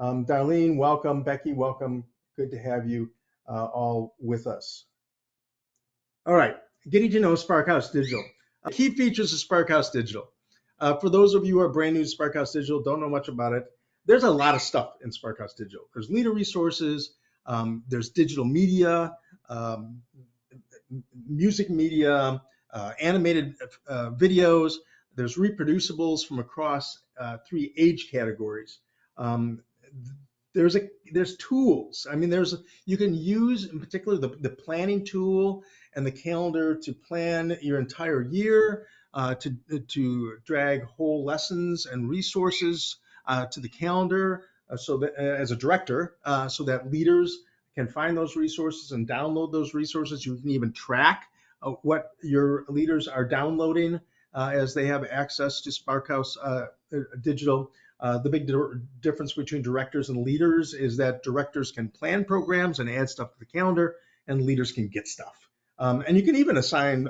Darlene, welcome. Becky, welcome. Good to have you all with us. All right, getting to know Sparkhouse Digital. Key features of Sparkhouse Digital. For those of you who are brand new to Sparkhouse Digital, don't know much about it, there's a lot of stuff in Sparkhouse Digital. There's leader resources, there's digital media, um, music media, animated videos. There's reproducibles from across three age categories. Um, there's tools. I mean, you can use in particular the planning tool and the calendar to plan your entire year, to drag whole lessons and resources to the calendar, so that as a director, so that leaders can find those resources and download those resources. You can even track what your leaders are downloading as they have access to Sparkhouse Digital. The big difference between directors and leaders is that directors can plan programs and add stuff to the calendar, and leaders can get stuff. And you can even assign,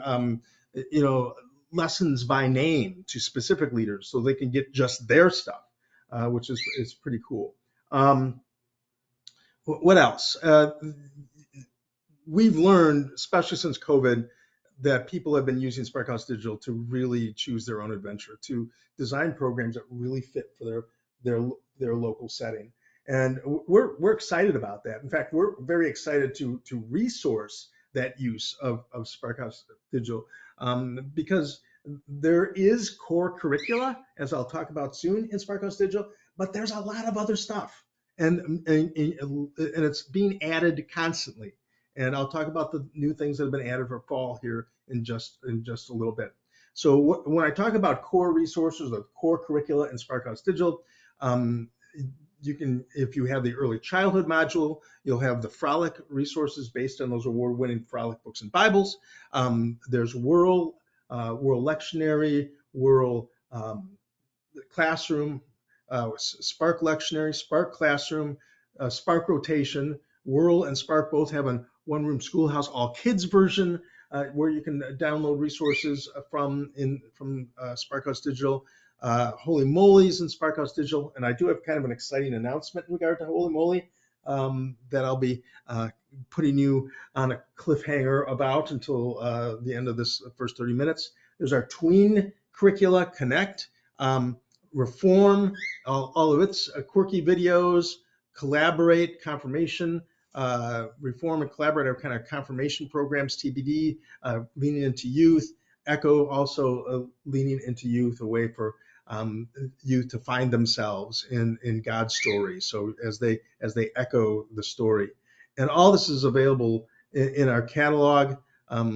you know, lessons by name to specific leaders so they can get just their stuff, which is pretty cool. What else? We've learned, especially since COVID, that people have been using Sparkhouse Digital to really choose their own adventure, to design programs that really fit for their local setting. And we're excited about that. In fact, we're very excited to resource that use of Sparkhouse Digital, because there is core curricula, as I'll talk about soon in Sparkhouse Digital, but there's a lot of other stuff, and it's being added constantly. And I'll talk about the new things that have been added for fall here in just a little bit. So when I talk about core resources or core curricula in Sparkhouse Digital, um, you can, if you have the early childhood module, you'll have the Frolic resources based on those award-winning Frolic books and Bibles. There's World Lectionary, World Classroom, Spark Lectionary, Spark Classroom, Spark Rotation. Whirl and Spark both have a one-room schoolhouse all kids version, where you can download resources from Sparkhouse Digital. Holy Moly's in Sparkhouse Digital, and I do have kind of an exciting announcement in regard to Holy Moly, that I'll be putting you on a cliffhanger about until the end of this first 30 minutes. There's our Tween Curricula Connect. Reform, all of its quirky videos, Collaborate, confirmation, Reform and Collaborate are kind of confirmation programs, TBD, leaning into youth. Echo also leaning into youth, a way for youth to find themselves in God's story. So as they echo the story, and all this is available in our catalog. Uh,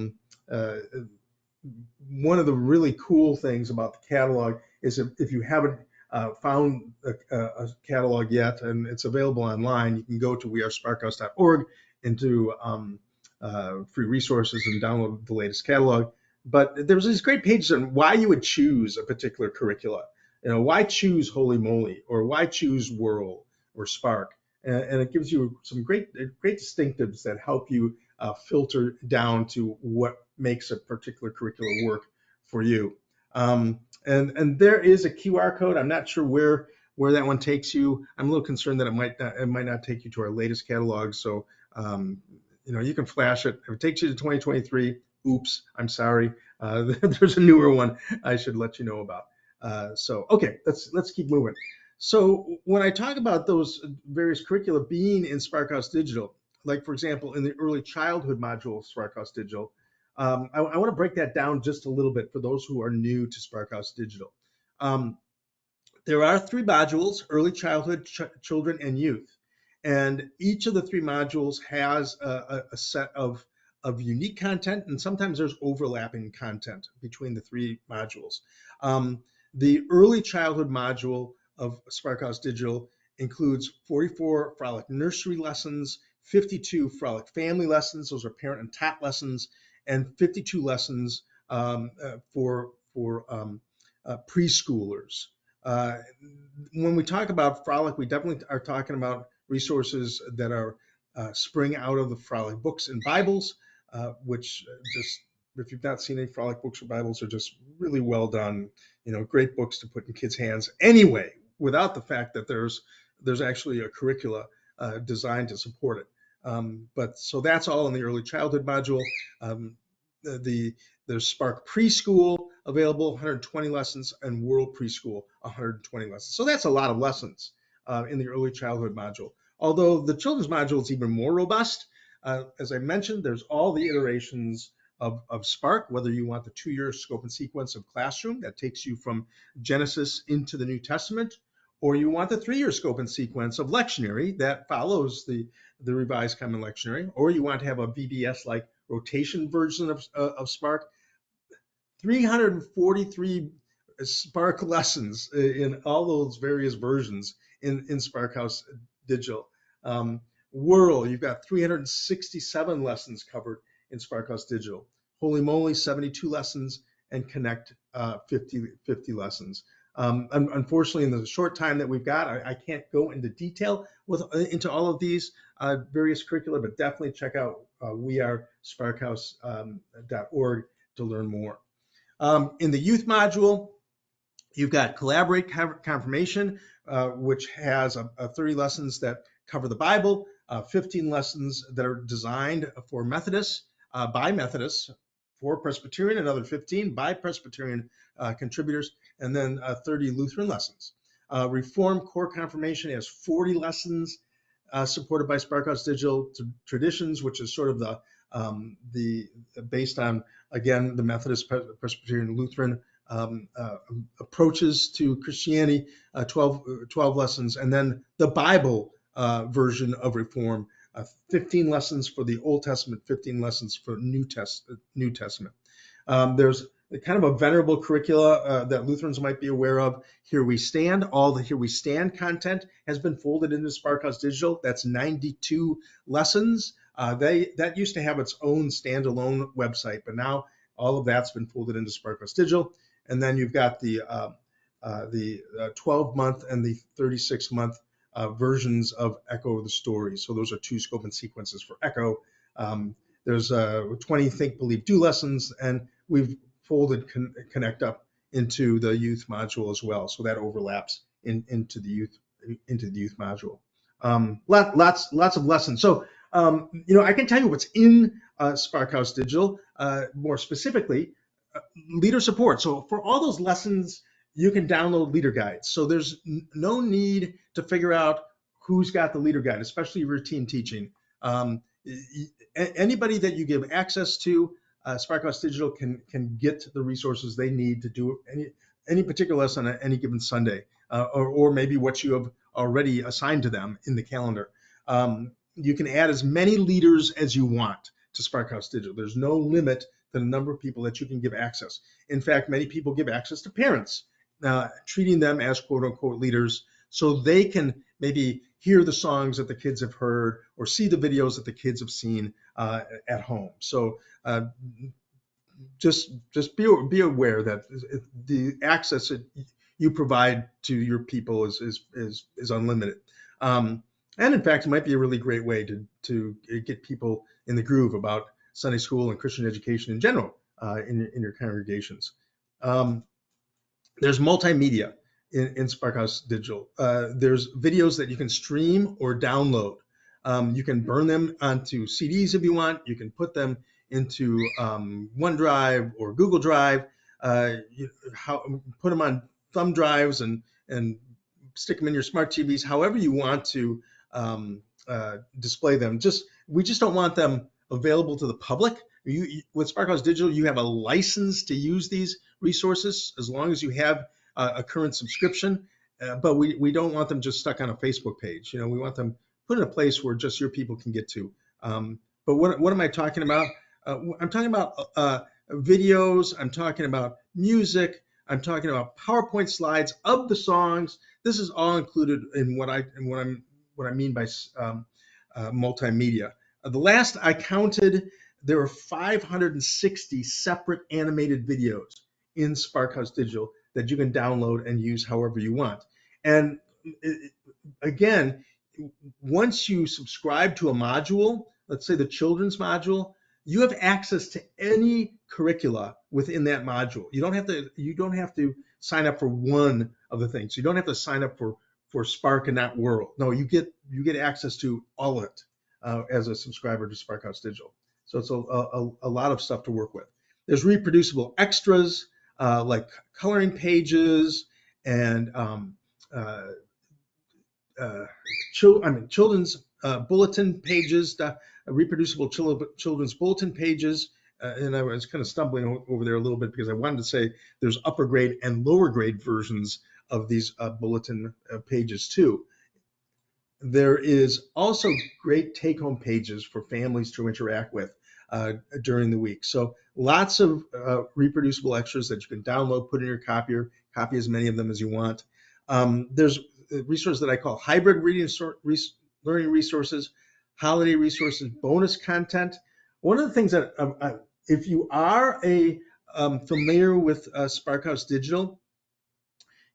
One of the really cool things about the catalog is if you haven't found a catalog yet, and it's available online, you can go to wearesparkhouse.org into free resources and download the latest catalog. But there's these great pages on why you would choose a particular curricula. You know, why choose Holy Moly, or why choose Whirl or Spark, and it gives you some great distinctives that help you filter down to what makes a particular curriculum work for you. And there is a QR code. I'm not sure where that one takes you. I'm a little concerned that it might not take you to our latest catalog. So you know, you can flash it. If it takes you to 2023, oops, I'm sorry. There's a newer one I should let you know about. So okay, let's keep moving. So when I talk about those various curricula being in Sparkhouse Digital, like for example, in the early childhood module of Sparkhouse Digital, I want to break that down just a little bit for those who are new to Sparkhouse Digital. Um, there are three modules: early childhood, children, and youth. And each of the three modules has a set of unique content, and sometimes there's overlapping content between the three modules. The early childhood module of Sparkhouse Digital includes 44 Frolic nursery lessons, 52 Frolic family lessons, those are parent and tot lessons, and 52 lessons for preschoolers. Uh, when we talk about Frolic, we definitely are talking about resources that are spring out of the Frolic books and Bibles, which just, if you've not seen any Frolic books or Bibles, are just really well done. You know, great books to put in kids' hands. Anyway, without the fact that there's there's actually a curricula designed to support it. But so that's all in the early childhood module. Um, there's Spark Preschool available, 120 lessons, and World Preschool, 120 lessons. So that's a lot of lessons in the early childhood module. Although the children's module is even more robust. As I mentioned, there's all the iterations of Spark, whether you want the 2-year scope and sequence of classroom that takes you from Genesis into the New Testament, or you want the 3-year scope and sequence of lectionary that follows the Revised Common Lectionary, or you want to have a VBS-like rotation version of Spark. 343 Spark lessons in all those various versions in Sparkhouse Digital. Whirl, you've got 367 lessons covered in Sparkhouse Digital. Holy moly, 72 lessons, and Connect 50 lessons. Unfortunately, in the short time that we've got, I can't go into detail into all of these various curricula, but definitely check out wearesparkhouse.org to learn more. In the youth module, you've got Collaborate Confirmation, which has 30 lessons that cover the Bible, 15 lessons that are designed for Methodists, by Methodists, for Presbyterian, another 15 by Presbyterian contributors, and then 30 Lutheran lessons. Reformed Core Confirmation has 40 lessons supported by Sparkhouse Digital. Traditions, which is sort of the based on, again, the Methodist, Presbyterian, Lutheran approaches to Christianity, 12 lessons, and then the Bible version of Reform, 15 lessons for the Old Testament, 15 lessons for New Testament. There's kind of a venerable curricula that Lutherans might be aware of. Here We Stand. All the Here We Stand content has been folded into Sparkhouse Digital. That's 92 lessons. That used to have its own standalone website, but now all of that's been folded into Sparkhouse Digital. And then you've got the 12-month and the 36-month versions of Echo the Story. So those are 2 scope and sequences for Echo. There's 20 Think, Believe, Do lessons, and we've folded Connect up into the youth module as well. So that overlaps into the youth module. Lots of lessons. So I can tell you what's in Sparkhouse Digital more specifically. Leader support. So for all those lessons, you can download leader guides. So there's no need to figure out who's got the leader guide, especially if you're team teaching. Anybody that you give access to, Sparkhouse Digital can get the resources they need to do any particular lesson on any given Sunday, or maybe what you have already assigned to them in the calendar. You can add as many leaders as you want to Sparkhouse Digital. There's no limit to the number of people that you can give access. In fact, many people give access to parents, treating them as quote unquote leaders, so they can maybe hear the songs that the kids have heard or see the videos that the kids have seen at home. So just be aware that the access that you provide to your people is unlimited. And in fact, it might be a really great way to get people in the groove about Sunday school and Christian education in general in your congregations. There's multimedia in Sparkhouse Digital. There's videos that you can stream or download. You can burn them onto CDs if you want. You can put them into OneDrive or Google Drive. Put them on thumb drives and stick them in your smart TVs, however you want to display them. We just don't want them available to the public. With Sparkhouse Digital, you have a license to use these resources as long as you have a current subscription, but we don't want them just stuck on a Facebook page. We want them put in a place where just your people can get to. But what am I talking about? I'm talking about videos. I'm talking about music. I'm talking about PowerPoint slides of the songs. This is all included in what I mean by multimedia. The last I counted, there were 560 separate animated videos in Sparkhouse Digital that you can download and use however you want. And again, once you subscribe to a module, let's say the children's module, you have access to any curricula within that module. You don't have to sign up for one of the things. You don't have to sign up for for Spark and not World. No, you get access to all of it as a subscriber to Sparkhouse Digital. So it's a lot of stuff to work with. There's reproducible extras like coloring pages and uh, uh, children's bulletin pages, reproducible children's bulletin pages. And I was kind of stumbling over there a little bit because I wanted to say there's upper grade and lower grade versions of these bulletin pages too. There is also great take-home pages for families to interact with during the week. So lots of reproducible extras that you can download, put in your copier, copy as many of them as you want. There's resources that I call hybrid reading learning resources, holiday resources, bonus content. One of the things that, if you are familiar with Sparkhouse Digital,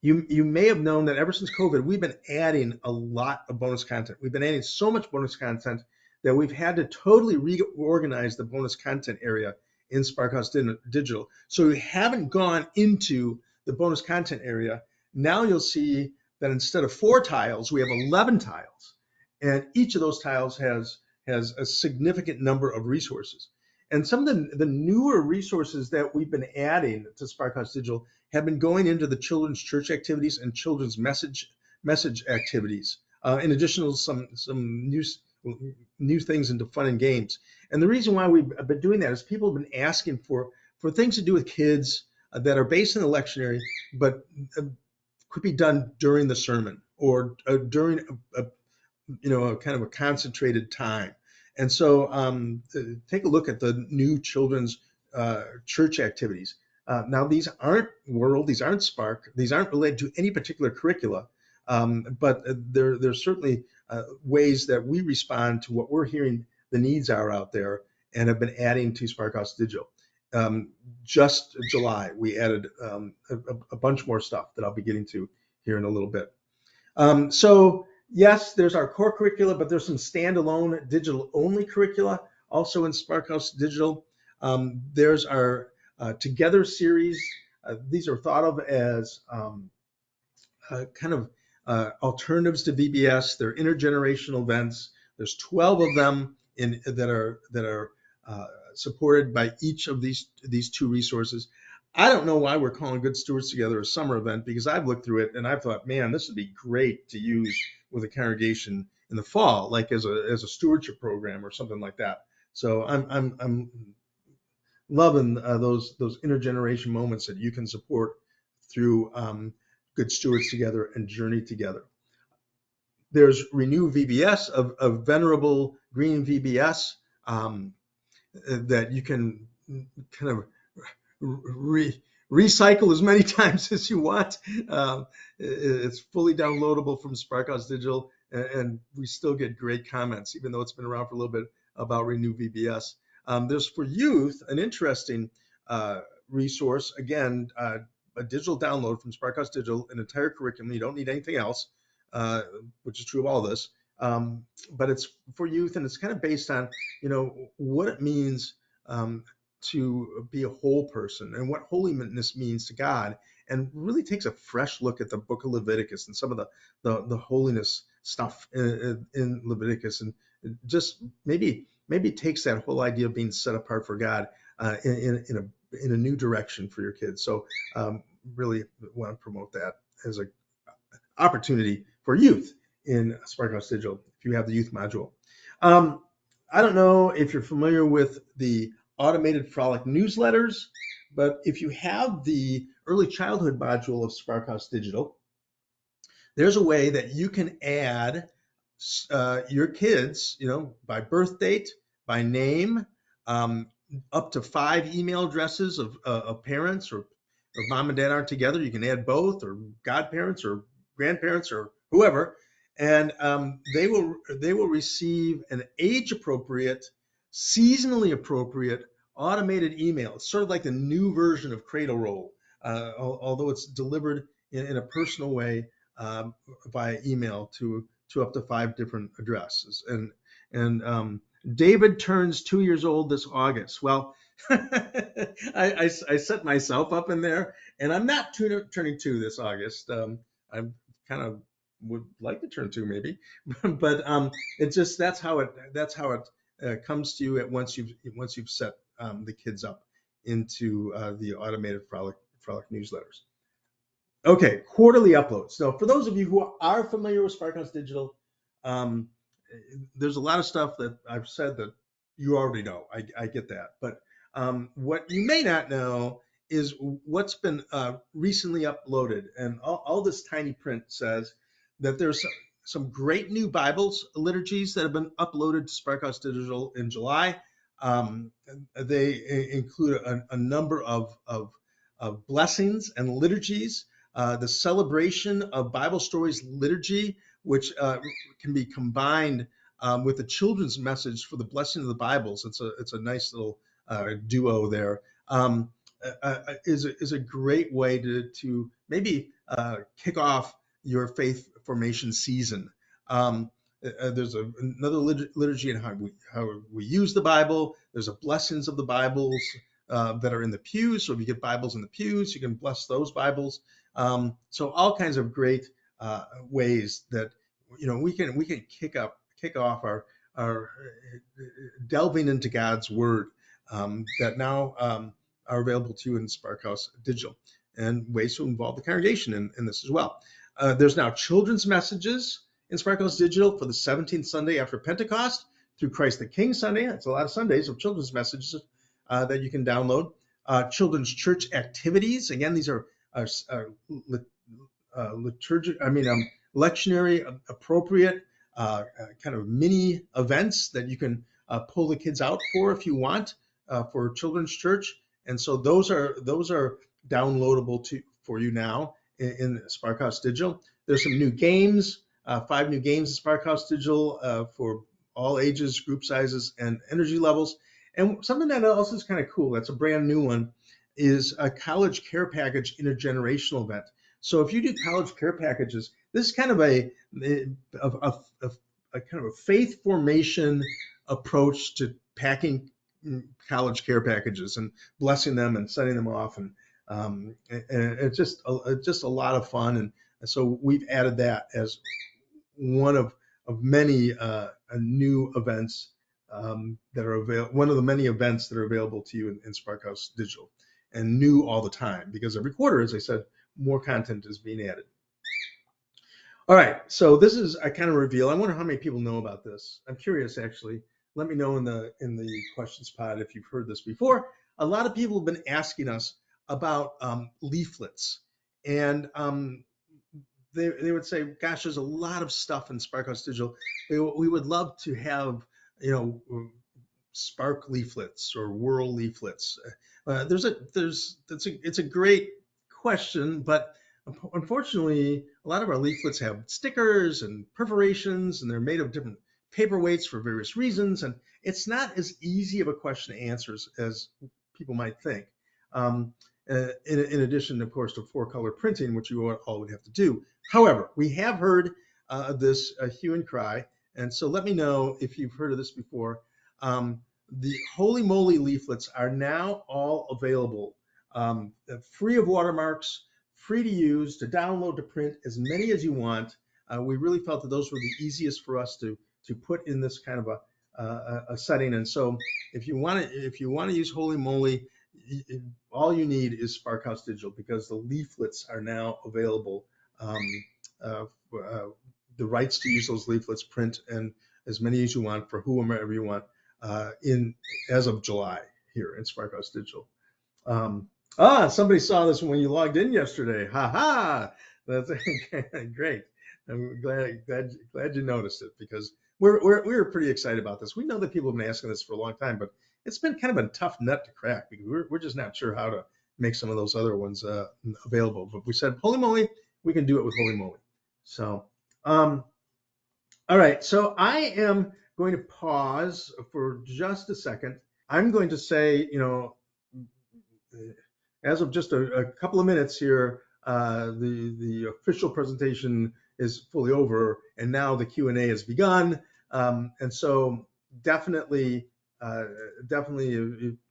you may have known that ever since COVID, we've been adding a lot of bonus content. We've been adding so much bonus content that we've had to totally reorganize the bonus content area in Sparkhouse Digital. So we haven't gone into the bonus content area. Now you'll see that instead of 4 tiles, we have 11 tiles. And each of those tiles has a significant number of resources. And some of the newer resources that we've been adding to Sparkhouse Digital have been going into the children's church activities and children's message activities, in addition to some new things into fun and games. And the reason why we've been doing that is people have been asking for things to do with kids that are based in the lectionary, but could be done during the sermon or during a kind of a concentrated time. And so take a look at the new children's church activities. Now, these aren't World, these aren't Spark, these aren't related to any particular curricula, but there's certainly ways that we respond to what we're hearing the needs are out there and have been adding to Sparkhouse Digital. Just July, we added a bunch more stuff that I'll be getting to here in a little bit. So yes, there's our core curricula, but there's some standalone digital-only curricula also in Sparkhouse Digital. There's our Together series. These are thought of as kind of alternatives to VBS. They're intergenerational events. There's 12 of them that are supported by each of these 2 resources. I don't know why we're calling Good Stewards Together a summer event, because I've looked through it and I've thought, man, this would be great to use with a congregation in the fall, like as a stewardship program or something like that. So I'm loving those intergeneration moments that you can support through Good Stewards Together and Journey Together. There's Renew VBS, of venerable green VBS that you can kind of recycle as many times as you want. It's fully downloadable from Sparkhouse Digital, and we still get great comments, even though it's been around for a little bit, about Renew VBS. There's for youth an interesting resource, again, a digital download from Sparkhouse Digital, an entire curriculum. You don't need anything else, which is true of all this. But it's for youth, and it's kind of based on, what it means to be a whole person and what holiness means to God, and really takes a fresh look at the book of Leviticus and some of the holiness stuff in Leviticus, and just maybe takes that whole idea of being set apart for God in a new direction for your kids. So really want to promote that as an opportunity for youth in Sparkhouse Digital if you have the youth module. I don't know if you're familiar with the automated frolic newsletters, but if you have the early childhood module of Sparkhouse Digital, there's a way that you can add your kids, by birth date, by name, up to 5 email addresses of parents, or if mom and dad aren't together, you can add both, or godparents or grandparents or whoever, and they will receive an age-appropriate, seasonally appropriate automated email. It's sort of like the new version of Cradle Roll, although it's delivered in a personal way via email to up to 5 different addresses. And David turns 2 years old this August. Well, I set myself up in there, and I'm not turning 2 this August. I'm kind of would like to turn to maybe, but it's just that's how it comes to you once you've set the kids up into the automated frolic newsletters. Okay, quarterly uploads. So for those of you who are familiar with Sparkhouse Digital, um, there's a lot of stuff that I've said that you already know. I get that. But what you may not know is what's been recently uploaded. And all this tiny print says that there's some great new Bibles liturgies that have been uploaded to Sparkhouse Digital in July. They include a number of blessings and liturgies. The celebration of Bible stories liturgy, which can be combined with the children's message for the blessing of the Bibles. It's a nice little duo there. Is a great way to maybe kick off your faith formation season. There's another liturgy in how we use the Bible. There's a blessings of the Bibles that are in the pews. So if you get Bibles in the pews, you can bless those Bibles. So all kinds of great ways that we can kick off our delving into God's Word that now are available to you in Sparkhouse Digital, and ways to involve the congregation in this as well. There's now children's messages in Sparkhouse Digital for the 17th Sunday after Pentecost through Christ the King Sunday. It's a lot of Sundays of children's messages that you can download. Children's church activities. Again, these are lectionary appropriate kind of mini events that you can pull the kids out for if you want for children's church. And so those are downloadable for you now in Sparkhouse Digital. There's some new games, 5 new games in Sparkhouse Digital for all ages, group sizes, and energy levels. And something that else is kind of cool, that's a brand new one, is a college care package intergenerational event. So if you do college care packages, this is kind of a kind of a faith formation approach to packing college care packages and blessing them and setting them off, and it's just a lot of fun. And so we've added that as one of many new events that are available. One of the many events that are available to you in Sparkhouse Digital, and new all the time, because every quarter, as I said, more content is being added. All right, so this is a kind of reveal. I wonder how many people know about this. I'm curious, actually. Let me know in the questions pod if you've heard this before. A lot of people have been asking us about leaflets, and they would say, "Gosh, there's a lot of stuff in Sparkhouse Digital. We would love to have, Spark leaflets or Whirl leaflets." It's a great question, but unfortunately, a lot of our leaflets have stickers and perforations, and they're made of different paperweights for various reasons, and it's not as easy of a question to answer as people might think. In addition, of course, to 4-color printing, which you all would have to do. However, we have heard this hue and cry, and so let me know if you've heard of this before. The Holy Moly leaflets are now all available, free of watermarks, free to use, to download, to print as many as you want. We really felt that those were the easiest for us to put in this kind of a setting. And so if you want to use Holy Moly, all you need is Sparkhouse Digital, because the leaflets are now available. The rights to use those leaflets, print, and as many as you want for whomever you want as of July here in Sparkhouse Digital. Somebody saw this when you logged in yesterday. Ha ha! That's great. I'm glad you noticed it, because we're pretty excited about this. We know that people have been asking this for a long time, but it's been kind of a tough nut to crack, because we're just not sure how to make some of those other ones available. But we said, holy moly, we can do it with Holy Moly. So, all right. So I am going to pause for just a second. I'm going to say, as of just a couple of minutes here, the official presentation is fully over, and now the Q&A has begun. And so definitely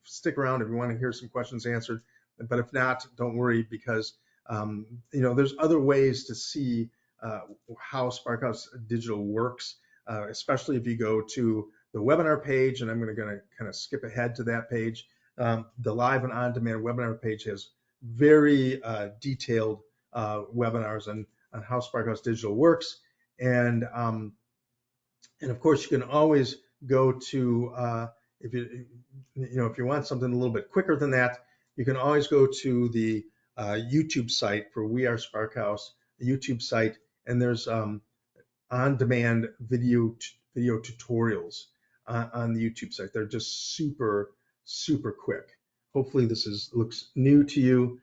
stick around if you want to hear some questions answered. But if not, don't worry, because there's other ways to see how Sparkhouse Digital works, especially if you go to the webinar page, and I'm going to kind of skip ahead to that page. The live and on-demand webinar page has very detailed webinars on how Sparkhouse Digital works, and of course you can always go to if you want something a little bit quicker than that, you can always go to the YouTube site for We Are Sparkhouse, the YouTube site, and there's on-demand video tutorials on the YouTube site. They're just super quick. Hopefully this looks new to you.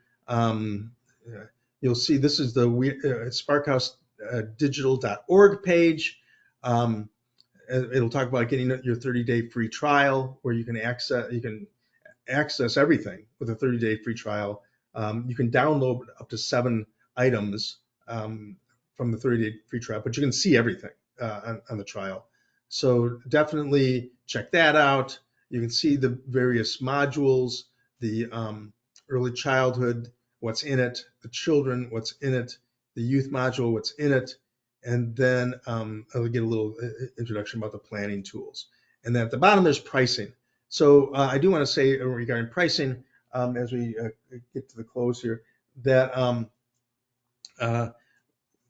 You'll see this is the sparkhouseDigital.org page. It'll talk about getting your 30-day free trial, where you can access everything with a 30-day free trial. You can download up to 7 items from the 30-day free trial, but you can see everything on the trial. So definitely check that out. You can see the various modules, the early childhood, what's in it, the children, what's in it, the youth module, what's in it, and then I'll get a little introduction about the planning tools. And then at the bottom, there's pricing. So I do want to say regarding pricing, as we get to the close here, that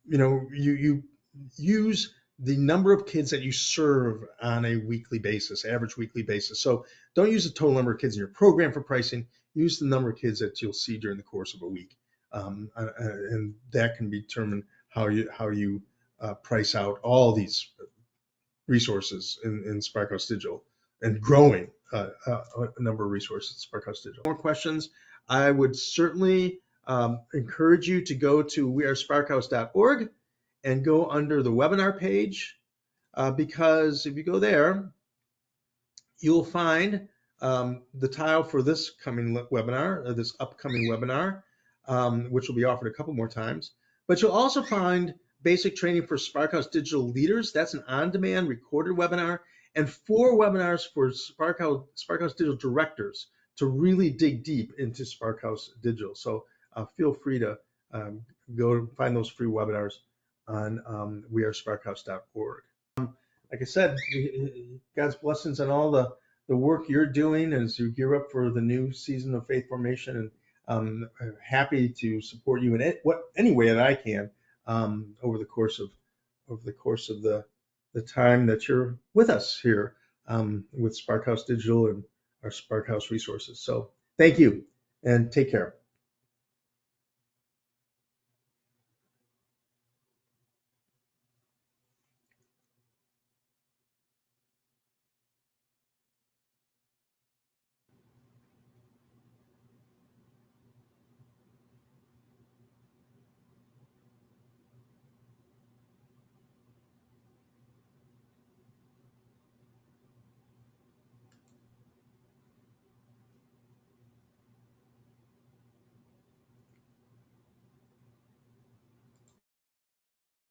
you use the number of kids that you serve on a weekly basis, average weekly basis. So don't use the total number of kids in your program for pricing. Use the number of kids that you'll see during the course of a week, and that can determine how you price out all these resources in Sparkhouse Digital, and growing a number of resources in Sparkhouse Digital. More questions? I would certainly encourage you to go to wearesparkhouse.org and go under the webinar page, because if you go there, you'll find the tile for this coming webinar, this upcoming webinar, which will be offered a couple more times. But you'll also find basic training for Sparkhouse Digital leaders. That's an on-demand recorded webinar, and 4 webinars for Sparkhouse Digital directors to really dig deep into Sparkhouse Digital. So feel free to go find those free webinars on wearesparkhouse.org. Like I said, God's blessings on all the work you're doing as you gear up for the new season of faith formation, and I'm happy to support you in any way that I can over the course of the time that you're with us here with Sparkhouse Digital and our Sparkhouse resources. So thank you and take care.